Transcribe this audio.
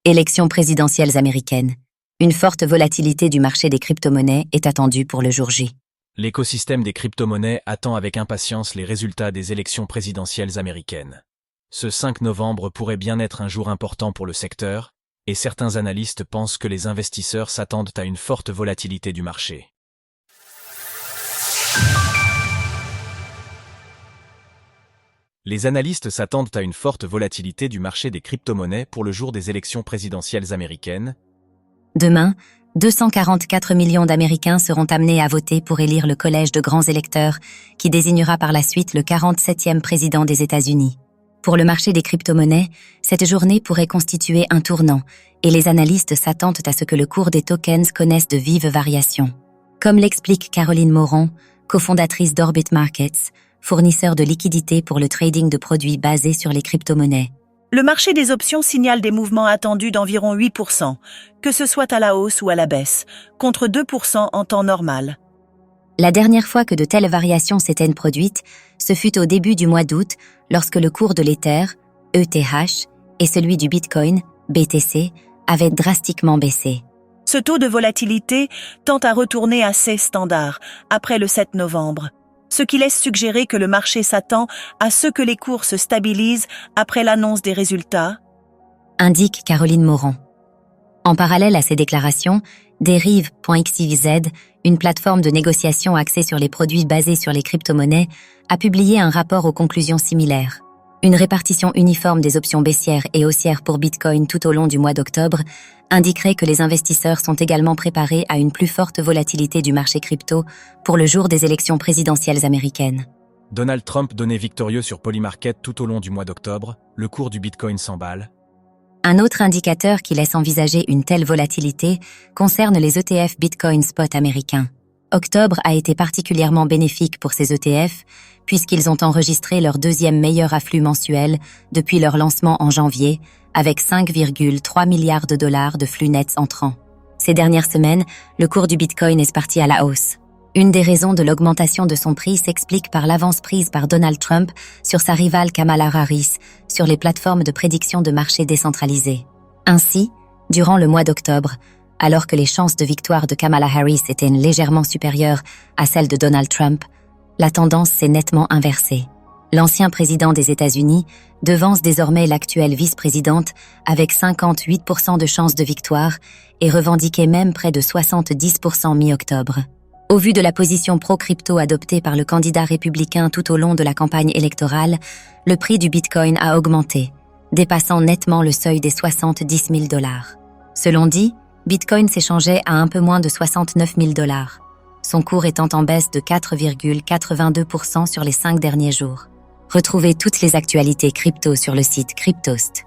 Élections présidentielles américaines. Une forte volatilité du marché des crypto-monnaies est attendue pour le jour J. L'écosystème des crypto-monnaies attend avec impatience les résultats des élections présidentielles américaines. Ce 5 novembre pourrait bien être un jour important pour le secteur, et certains analystes pensent que les investisseurs s'attendent à une forte volatilité du marché. Les analystes s'attendent à une forte volatilité du marché des crypto-monnaies pour le jour des élections présidentielles américaines. Demain, 244 millions d'Américains seront amenés à voter pour élire le collège de grands électeurs qui désignera par la suite le 47e président des États-Unis. Pour le marché des crypto-monnaies, cette journée pourrait constituer un tournant et les analystes s'attendent à ce que le cours des tokens connaisse de vives variations. Comme l'explique Caroline Moron, cofondatrice d'Orbit Markets, fournisseur de liquidités pour le trading de produits basés sur les crypto-monnaies. Le marché des options signale des mouvements attendus d'environ 8%, que ce soit à la hausse ou à la baisse, contre 2% en temps normal. La dernière fois que de telles variations s'étaient produites, ce fut au début du mois d'août, lorsque le cours de l'Ether, ETH, et celui du Bitcoin, BTC, avaient drastiquement baissé. Ce taux de volatilité tend à retourner à ses standards après le 7 novembre, ce qui laisse suggérer que le marché s'attend à ce que les cours se stabilisent après l'annonce des résultats, indique Caroline Moron. En parallèle à ces déclarations, Derive.xyz, une plateforme de négociation axée sur les produits basés sur les crypto-monnaies, a publié un rapport aux conclusions similaires. Une répartition uniforme des options baissières et haussières pour Bitcoin tout au long du mois d'octobre indiquerait que les investisseurs sont également préparés à une plus forte volatilité du marché crypto pour le jour des élections présidentielles américaines. Donald Trump donné victorieux sur Polymarket tout au long du mois d'octobre, le cours du Bitcoin s'emballe. Un autre indicateur qui laisse envisager une telle volatilité concerne les ETF Bitcoin Spot américains. Octobre a été particulièrement bénéfique pour ces ETF, puisqu'ils ont enregistré leur deuxième meilleur afflux mensuel depuis leur lancement en janvier, avec 5,3 milliards de dollars de flux nets entrants. Ces dernières semaines, le cours du Bitcoin est parti à la hausse. Une des raisons de l'augmentation de son prix s'explique par l'avance prise par Donald Trump sur sa rivale Kamala Harris sur les plateformes de prédiction de marché décentralisées. Ainsi, durant le mois d'octobre, alors que les chances de victoire de Kamala Harris étaient légèrement supérieures à celles de Donald Trump, la tendance s'est nettement inversée. L'ancien président des États-Unis devance désormais l'actuelle vice-présidente avec 58% de chances de victoire et revendiquait même près de 70% mi-octobre. Au vu de la position pro-crypto adoptée par le candidat républicain tout au long de la campagne électorale, le prix du Bitcoin a augmenté, dépassant nettement le seuil des 70 000 $. Selon dit, Bitcoin s'échangeait à un peu moins de 69 000 $, son cours étant en baisse de 4,82% sur les 5 derniers jours. Retrouvez toutes les actualités crypto sur le site cryptost.fr.